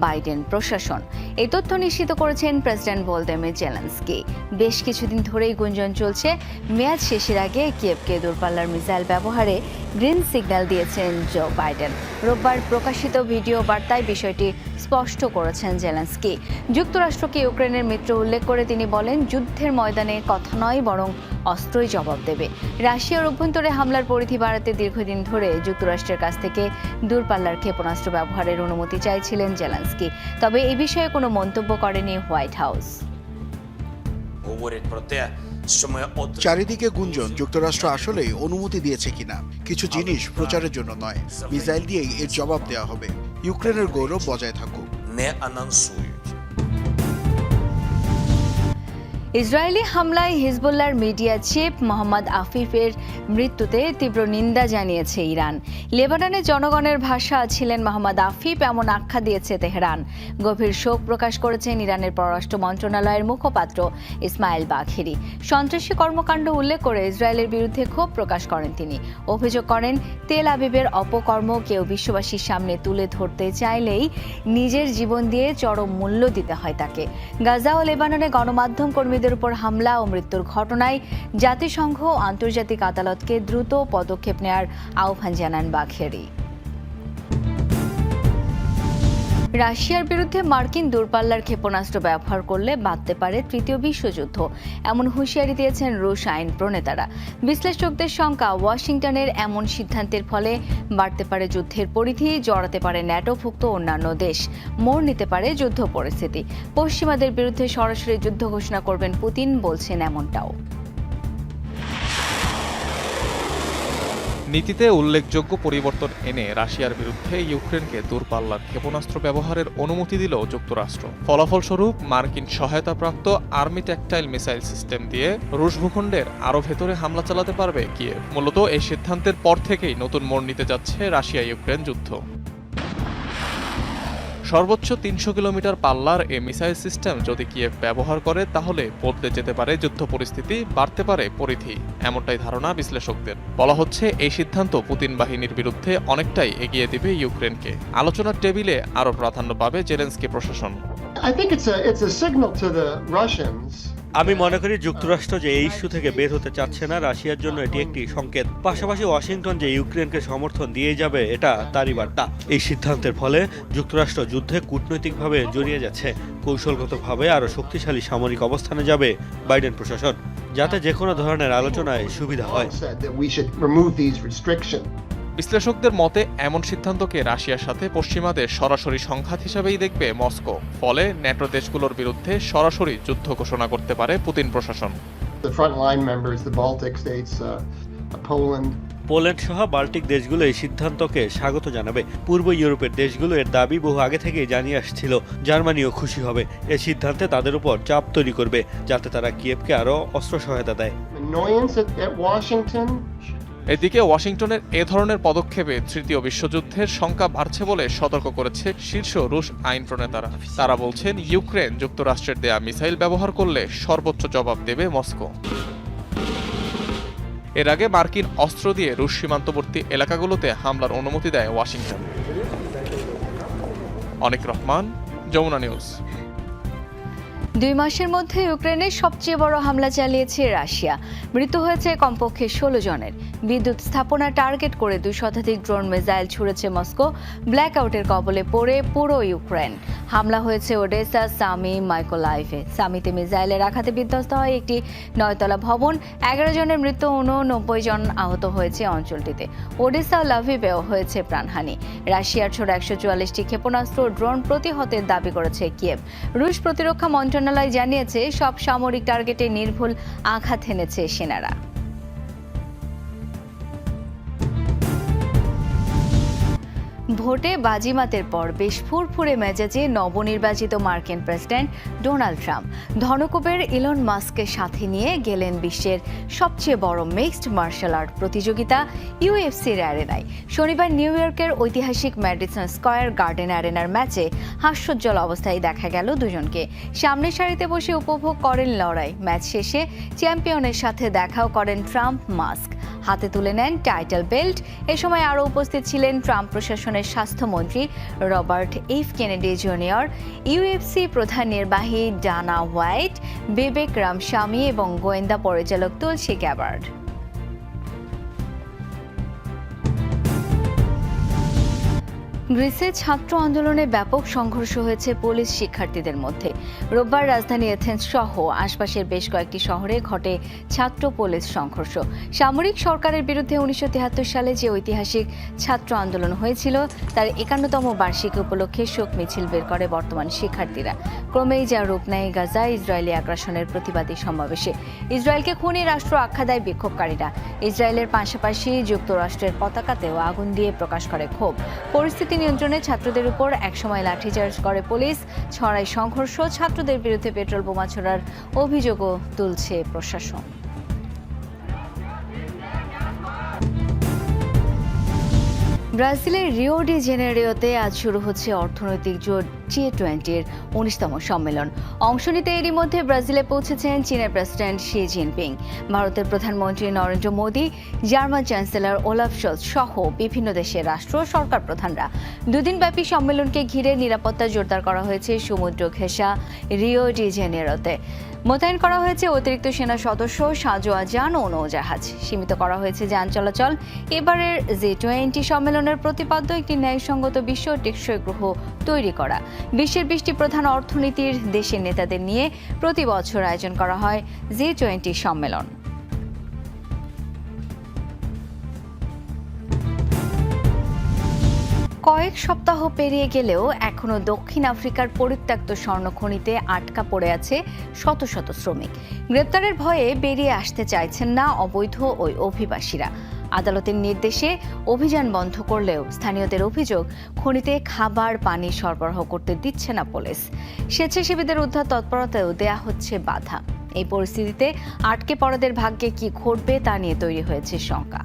বাইডেন প্রশাসন। এই তথ্য নিশ্চিত করেছেন প্রেসিডেন্ট ভলোদিমির জেলেনস্কি। বেশ কিছুদিন ধরেই গুঞ্জন চলছে মেয়াদ শেষের আগে কিয়েভকে দূরপাল্লার মিসাইল ব্যবহারে গ্রিন সিগন্যাল দিয়েছেন জো বাইডেন। রোববার প্রকাশিত ভিডিও বার্তায় বিষয়টি স্পষ্ট করেছেন জেলেনস্কি। যুক্তরাষ্ট্রকে ইউক্রেনের মিত্র উল্লেখ করে তিনি বলেন, যুদ্ধের ময়দানে কথা নয়, বরং অস্ত্রই জবাব দেবে। রাশিয়ার অভ্যন্তরে হামলার পরিধি বাড়াতে দীর্ঘদিন ধরে যুক্তরাষ্ট্রের কাছ থেকে দূরপাল্লার ক্ষেপণাস্ত্র ব্যবহারের অনুমতি চাইছিলেন জেলেনস্কি। তবে এই বিষয়ে কোনো মন্তব্য করেনি হোয়াইট হাউস। চারিদিকে গুঞ্জন, যুক্তরাষ্ট্র আসলেই অনুমতি দিয়েছে কিনা। কিছু জিনিস প্রচারের জন্য নয়, মিসাইল দিয়েই এর জবাব দেওয়া হবে। ইউক্রেনের গৌরব বজায় থাকুক। ইসরায়েলি হামলায় হিজবুল্লাহর মিডিয়া চিফ মোহাম্মদ আফিফের মৃত্যুতে তীব্র নিন্দা জানিয়েছে ইরান। লেবাননের জনগণের ভাষা ছিলেন মোহাম্মদ আফিফ, এমন আখ্যা দিয়েছে তেহরান। গভীর শোক প্রকাশ করেছেন ইরানের পররাষ্ট্র মন্ত্রণালয়ের মুখপাত্র ইসমাইল বাঘেরি। সন্ত্রাসী কর্মকাণ্ড উল্লেখ করে ইসরায়েলের বিরুদ্ধে ক্ষোভ প্রকাশ করেন তিনি। অভিযোগ করেন, তেল আবিবের অপকর্ম কেউ বিশ্ববাসীর সামনে তুলে ধরতে চাইলেই নিজের জীবন দিয়ে চরম মূল্য দিতে হয় তাকে। গাজা ও লেবাননে গণমাধ্যম কর্মীদের উপর হামলা ও মৃত্যুর ঘটনায় জাতিসংঘ ও আন্তর্জাতিক আদালতকে দ্রুত পদক্ষেপ নেওয়ার আহ্বান জানান বাঘেরি। রাশিয়ার বিরুদ্ধে মার্কিন দূরপাল্লার ক্ষেপণাস্ত্র ব্যবহার করলে বাধতে পারে তৃতীয় বিশ্বযুদ্ধ, এমন হুঁশিয়ারি দিয়েছেন রুশ আইন প্রণেতারা। বিশ্লেষকদের শঙ্কা, ওয়াশিংটনের এমন সিদ্ধান্তের ফলে বাড়তে পারে যুদ্ধের পরিধি, জড়াতে পারে ন্যাটোভুক্ত অন্যান্য দেশ, মোড় নিতে পারে যুদ্ধ পরিস্থিতি। পশ্চিমাদের বিরুদ্ধে সরাসরি যুদ্ধ ঘোষণা করবেন পুতিন, বলছেন এমনটাও। নীতিতে উল্লেখযোগ্য পরিবর্তন এনে রাশিয়ার বিরুদ্ধে ইউক্রেনকে দূরপাল্লার ক্ষেপণাস্ত্র ব্যবহারের অনুমতি দিল যুক্তরাষ্ট্র। ফলাফলস্বরূপ মার্কিন সহায়তাপ্রাপ্ত আর্মি ট্যাকটাইল মিসাইল সিস্টেম দিয়ে রুশ ভূখণ্ডের আরও ভেতরে হামলা চালাতে পারবে কিয়েভ। মূলত এই সিদ্ধান্তের পর থেকেই নতুন মোড় নিতে যাচ্ছে রাশিয়া ইউক্রেন যুদ্ধ। সর্বোচ্চ 300 কিলোমিটার পাল্লার এই মিসাইল সিস্টেম যদি কিয়েভ ব্যবহার করে তাহলে বদলে যেতে পারে যুদ্ধ পরিস্থিতি, বাড়তে পারে পরিধি, এমনটাই ধারণা বিশ্লেষকদের। বলা হচ্ছে এই সিদ্ধান্ত পুতিন বাহিনীর বিরুদ্ধে অনেকটাই এগিয়ে দিবে ইউক্রেনকে। আলোচনার টেবিলে আরও প্রাধান্য পাবে জেলেনস্কি প্রশাসন। আমি মনে করি যুক্তরাষ্ট্র যে এই ইস্যু থেকে বের হতে চাচ্ছে না, রাশিয়ার জন্য এটি একটি সংকেত। পাশাপাশি ওয়াশিংটন যে ইউক্রেনকে সমর্থন দিয়ে যাবে, এটা তারই বার্তা। এই সিদ্ধান্তের ফলে যুক্তরাষ্ট্র যুদ্ধে কূটনৈতিকভাবে জড়িয়ে যাচ্ছে, কৌশলগতভাবে আরও শক্তিশালী সামরিক অবস্থানে যাবে বাইডেন প্রশাসন, যাতে যে কোনো ধরনের আলোচনায় সুবিধা হয়। বিশ্লেষকদের মতে এমন সিদ্ধান্তকে রাশিয়ার সাথে পশ্চিমাদের সরাসরি সংঘাত হিসেবেই দেখবে মস্কো। ফলে ন্যাটো দেশগুলোর বিরুদ্ধে সরাসরি যুদ্ধ ঘোষণা করতে পারে পুতিন প্রশাসন। পোল্যান্ড সহ বাল্টিক দেশগুলো এই সিদ্ধান্তকে স্বাগত জানাবে। পূর্ব ইউরোপের দেশগুলো এর দাবি বহু আগে থেকেই জানিয়ে আসছিল। জার্মানিও খুশি হবে। এই সিদ্ধান্তে তাদের উপর চাপ তৈরি করবে, যাতে তারা কিয়েভকে আরও অস্ত্র সহায়তা দেয়। এদিকে ওয়াশিংটনের এ ধরনের পদক্ষেপে তৃতীয় বিশ্বযুদ্ধের শঙ্কা বাড়ছে বলে সতর্ক করেছে শীর্ষ রুশ আইন প্রণেতারা। তারা বলছেন ইউক্রেন যুক্তরাষ্ট্রের দেয়া মিসাইল ব্যবহার করলে সর্বোচ্চ জবাব দেবে মস্কো। এর আগে মার্কিন অস্ত্র দিয়ে রুশ সীমান্তবর্তী এলাকাগুলোতে হামলার অনুমতি দেয় ওয়াশিংটন। অনিক রহমান, যমুনা নিউজ। 2 মাসের মধ্যে ইউক্রেনের সবচেয়ে বড় হামলা চালিয়েছে রাশিয়া। মৃত্যু হয়েছে কমপক্ষে 16 জনের। বিদ্যুৎ স্থাপনা টার্গেট করে 2 শতাধিক ড্রোন মিসাইল ছুড়েছে মস্কো। ব্ল্যাকআউটের কবলে পড়ে পুরো ইউক্রেন। হামলা হয়েছে ওডেসা, সামি, মাইকোলাইভে। সামিতে মিসাইলের আঘাতে বিধ্বস্ত হয় একটি 9তলা ভবন। 11 জনের মৃত্যু, 89 জন আহত হয়েছে অঞ্চলটিতে। ওডেসা ও লাভিভেও হয়েছে প্রাণহানি। রাশিয়ার ছোড়া 144টি ক্ষেপণাস্ত্র ও ড্রোন প্রতিহতের দাবি করেছে কিয়েভ। রুশ প্রতিরক্ষা মন্ত্রণালয় জানিয়েছে সব সামরিক টার্গেটে নির্ভুল আঘাত হেনেছে সেনারা। ভোটে বাজিমাতের পর বেশ ফুরফুরে মেজাজে নবনির্বাচিত মার্কিন প্রেসিডেন্ট ডোনাল্ড ট্রাম্প ধনকুবের ইলন মাস্ককে সাথে নিয়ে গেলেন বিশ্বের সবচেয়ে বড় মিক্সড মার্শাল আর্ট প্রতিযোগিতা ইউএফসির অ্যারেনায়। শনিবার নিউ ইয়র্কের ঐতিহাসিক ম্যাডিসন স্কয়ার গার্ডেন অ্যারেনার ম্যাচে হাস্যোজ্জ্বল অবস্থায় দেখা গেল দুজনকে। সামনের সারিতে বসে উপভোগ করেন লড়াই। ম্যাচ শেষে চ্যাম্পিয়নের সাথে দেখাও করেন ট্রাম্প মাস্ক। হাতে তুলে নেন টাইটেল বেল্ট। এ সময় আরও উপস্থিত ছিলেন ট্রাম্প প্রশাসনের স্বাস্থ্যমন্ত্রী Robert F Kennedy junior, UFC প্রধান নির্বাহী ডানা হোয়াইট, বিবেক রামস্বামী এবং গোয়েন্দা পরিচালক তুলসী গ্যাবার্ড। গ্রিসে ছাত্র আন্দোলনে ব্যাপক সংঘর্ষ হয়েছে পুলিশ শিক্ষার্থীদের মধ্যে। রোববার রাজধানী এথেন্স সহ আশপাশের বেশ কয়েকটি শহরে ঘটে ছাত্র পুলিশ সংঘর্ষ। সামরিক সরকারের বিরুদ্ধে 1973 সালে যে ঐতিহাসিক ছাত্র আন্দোলন হয়েছিল তার 51তম বার্ষিকী উপলক্ষে শোক মিছিল বের করে বর্তমান শিক্ষার্থীরা। ক্রমেই যা রূপ নেয় গাজায় ইসরায়েলি আগ্রাসনের প্রতিবাদী সমাবেশে। ইসরায়েলকে খুনি রাষ্ট্র আখ্যা দেয় বিক্ষোভকারীরা। ইসরায়েলের পাশাপাশি যুক্তরাষ্ট্রের পতাকাতেও আগুন দিয়ে প্রকাশ করে ক্ষোভ। পরিস্থিতি নিয়ন্ত্রণে ছাত্রদের উপর একসময় লাঠিচার্জ করে পুলিশ, ছড়ায় সংঘর্ষ। ছাত্রদের বিরুদ্ধে পেট্রোল বোমা ছোড়ার অভিযোগও তুলছে প্রশাসন। ব্রাজিলের রিও ডি জেনেরিওতে আজ শুরু হচ্ছে অর্থনৈতিক জোট G20-র 19তম সম্মেলন। অংশ নিতে এরই মধ্যে ব্রাজিলে পৌঁছেছেন চীনের প্রেসিডেন্ট শি জিনপিং, ভারতের প্রধানমন্ত্রী Narendra Modi, German chancellor Olaf Scholz সহ বিভিন্ন দেশের রাষ্ট্র সরকার প্রধানরা। 2 দিনব্যাপী সম্মেলনকে ঘিরে নিরাপত্তা জোরদার করা হয়েছে সমুদ্র ঘেঁষা রিও ডি জেনেরিওতে। মোতায়েন করা হয়েছে অতিরিক্ত সেনা সদস্য, সাজোয়া যান ও নৌজাহাজ। সীমিত করা হয়েছে যান চলাচল। এবারের G20 সম্মেলনের প্রতিপাদ্য একটি ন্যায়সঙ্গত বিশ্ব টেকসই গ্রহ তৈরি করা। বিশ্বের 20টি প্রধান অর্থনীতির দেশের নেতাদের নিয়ে প্রতি বছর আয়োজন করা হয় G20 সম্মেলন। কয়েক সপ্তাহ পেরিয়ে গেলেও এখনো দক্ষিণ আফ্রিকার পরিত্যক্ত স্বর্ণখনিতে আটকা পড়ে আছে শত শত শ্রমিক। গ্রেপ্তারের ভয়ে বেরিয়ে আসতে চাইছেন না অবৈধ ওই অভিবাসীরা। আদালতের নির্দেশে অভিযান বন্ধ করলেও স্থানীয়দের অভিযোগ, খনিতে খাবার পানি সরবরাহ করতে দিচ্ছে না পুলিশ। স্বেচ্ছাসেবীদের উদ্ধার তৎপরতায়ও দেয়া হচ্ছে বাধা। এই পরিস্থিতিতে আটকে পড়াদের ভাগ্যে কি ঘটবে তা নিয়ে তৈরি হয়েছে শঙ্কা।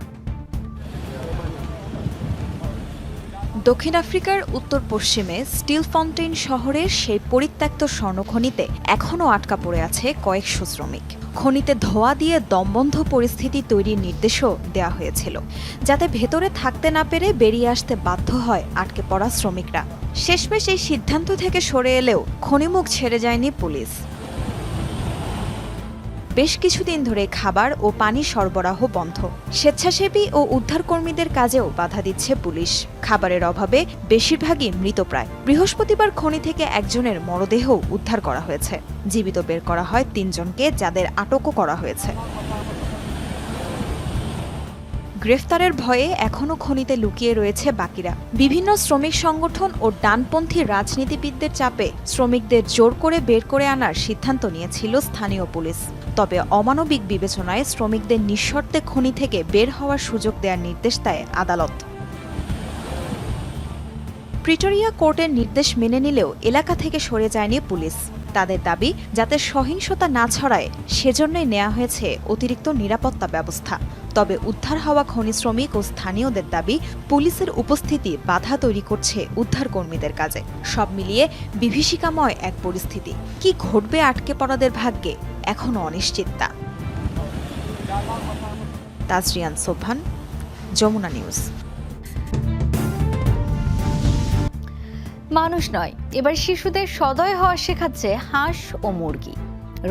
দক্ষিণ আফ্রিকার উত্তর পশ্চিমে স্টিল ফাউন্টেন শহরের সেই পরিত্যক্ত স্বর্ণখনিতে এখনও আটকা পড়ে আছে কয়েকশো শ্রমিক। খনিতে ধোঁয়া দিয়ে দমবন্ধ পরিস্থিতি তৈরির নির্দেশও দেওয়া হয়েছিল, যাতে ভেতরে থাকতে না পেরে বেরিয়ে আসতে বাধ্য হয় আটকে পড়া শ্রমিকরা। শেষমেশ এই সিদ্ধান্ত থেকে সরে এলেও খনিমুখ ছেড়ে যায়নি পুলিশ। বেশ কিছুদিন ধরে খাবার ও পানি সরবরাহ বন্ধ। স্বেচ্ছাসেবী ও উদ্ধারকর্মীদের কাজেও বাধা দিচ্ছে পুলিশ। খাবারের অভাবে বেশিরভাগই মৃতপ্রায়। বৃহস্পতিবার খনি থেকে একজনের মরদেহ উদ্ধার করা হয়েছে। জীবিত বের করা হয় 3 জনকে, যাদের আটকও করা হয়েছে। গ্রেফতারের ভয়ে এখনও খনিতে লুকিয়ে রয়েছে বাকিরা। বিভিন্ন শ্রমিক সংগঠন ও ডানপন্থী রাজনীতিবিদদের চাপে শ্রমিকদের জোর করে বের করে আনার সিদ্ধান্ত নিয়েছিল স্থানীয় পুলিশ। তবে অমানবিক বিবেচনায় শ্রমিকদের নিঃশর্তে খনি থেকে বের হওয়ার সুযোগ দেওয়ার নির্দেশ দেয় আদালত। প্রিটোরিয়া কোর্টের নির্দেশ মেনে নিলেও এলাকা থেকে সরে যায়নি পুলিশ। তাদের দাবি, যাতে সহিংসতা না ছড়ায় সেজন্যই নেওয়া হয়েছে অতিরিক্ত নিরাপত্তা ব্যবস্থা। তবে উদ্ধার হওয়া খনি শ্রমিক ও স্থানীয়দের দাবি, পুলিশের উপস্থিতি বাধা তৈরি করছে উদ্ধারকর্মীদের কাজে। সব মিলিয়ে বিভীষিকাময় এক পরিস্থিতি। কি ঘটবে আটকে পড়াদের ভাগ্যে এখনও অনিশ্চিততা। তাজরিয়ান সোবহান, যমুনা নিউজ। মানুষ নয়, এবার শিশুদের সদয় হওয়া শেখাচ্ছে হাঁস ও মুরগি।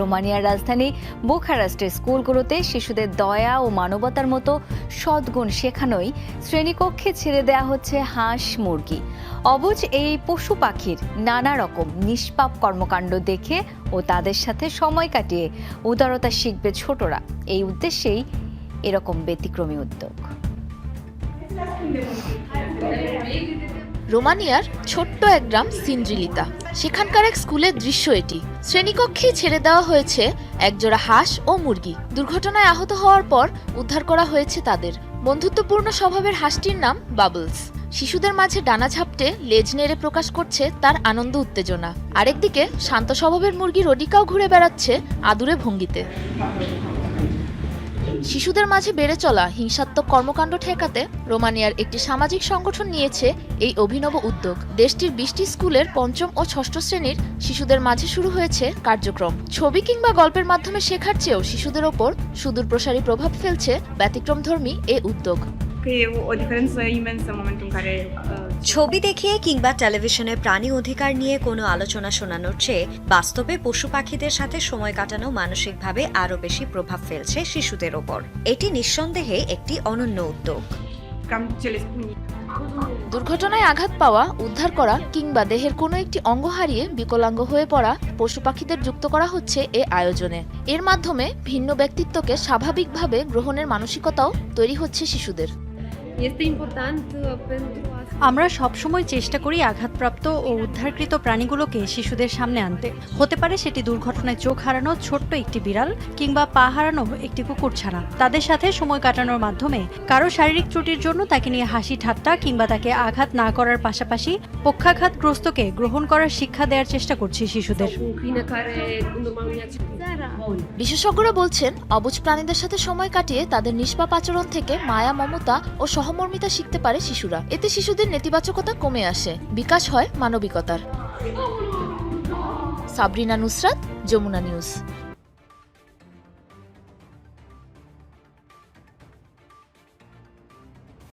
রোমানিয়ার রাজধানী বুখারেস্টের স্কুলগুলোতে শিশুদের দয়া ও মানবতার মতো সদ্গুণ শেখানোই শ্রেণীকক্ষে ছেড়ে দেয়া হচ্ছে হাঁস মুরগি। অবুঝ এই পশু পাখির নানা রকম নিষ্পাপ কর্মকাণ্ড দেখে ও তাদের সাথে সময় কাটিয়ে উদারতা শিখবে ছোটরা। এই উদ্দেশ্যেই এরকম ব্যতিক্রমী উদ্যোগ। রোমানিয়ার ছোট্ট এক গ্রাম সিন্ড্রিলিতা, সেখানকার এক স্কুলের দৃশ্য এটি। শ্রেণীকক্ষেই ছেড়ে দেওয়া হয়েছে একজোড়া হাঁস ও মুরগি। দুর্ঘটনায় আহত হওয়ার পর উদ্ধার করা হয়েছে তাদের। বন্ধুত্বপূর্ণ স্বভাবের হাঁসটির নাম বাবলস। শিশুদের মাঝে ডানা ঝাপটে লেজ নেড়ে প্রকাশ করছে তার আনন্দ উত্তেজনা। আরেকদিকে শান্ত স্বভাবের মুরগি রোডিকাও ঘুরে বেড়াচ্ছে আদুরে ভঙ্গিতে। শিশুদের মাঝে বেড়ে চলা হিংসাত্মক কর্মকাণ্ড ঠেকাতে রোমানিয়ার একটি সামাজিক সংগঠন নিয়েছে এই অভিনব উদ্যোগ। দেশটির 20টি স্কুলের 5ম ও 6ষ্ঠ শ্রেণীর শিশুদের মাঝে শুরু হয়েছে কার্যক্রম। ছবি কিংবা গল্পের মাধ্যমে শেখার চেয়েও শিশুদের ওপর সুদূরপ্রসারী প্রভাব ফেলছে ব্যতিক্রমধর্মী এই উদ্যোগ। ছবি দেখিয়ে কিংবা টেলিভিশনে প্রাণী অধিকার নিয়ে কোনো আলোচনা শোনানোর চেয়ে বাস্তবে পশু পাখিদের সাথে সময় কাটানো মানসিকভাবে আরও বেশি প্রভাব ফেলছে শিশুদের ওপর। এটি নিঃসন্দেহে একটি অনন্য উদ্যোগ। দুর্ঘটনায় আঘাত পাওয়া, উদ্ধার করা কিংবা দেহের কোনো একটি অঙ্গ হারিয়ে বিকলাঙ্গ হয়ে পড়া পশু পাখিদের যুক্ত করা হচ্ছে এ আয়োজনে। এর মাধ্যমে ভিন্ন ব্যক্তিত্বকে স্বাভাবিকভাবে গ্রহণের মানসিকতাও তৈরি হচ্ছে শিশুদের। আমরা সবসময় চেষ্টা করি আঘাতপ্রাপ্ত ও উদ্ধারকৃত প্রাণীগুলোকে শিশুদের সামনে আনতে। হতে পারে সেটি দুর্ঘটনায় চোখ হারানো ছোট্ট একটি বিড়াল কিংবা পা হারানো একটি কুকুরছানা। তাদের সাথে সময় কাটানোর মাধ্যমে কারো শারীরিক ত্রুটির জন্য তাকে নিয়ে হাসি ঠাট্টা কিংবা তাকে আঘাত না করার পাশাপাশি পক্ষাঘাতগ্রস্তকে গ্রহণ করার শিক্ষা দেওয়ার চেষ্টা করছি শিশুদের। বিশেষজ্ঞরা বলছেন, অবুঝ প্রাণীদের সাথে সময় কাটিয়ে তাদের নিষ্পাপ আচরণ থেকে মায়া, মমতা ও সহমর্মিতা শিখতে পারে শিশুরা। এতে শিশুদের নেতিবাচকতা কমে আসে, বিকাশ হয় মানবিকতার। সাবরিনা নুসরাত, যমুনা নিউজ।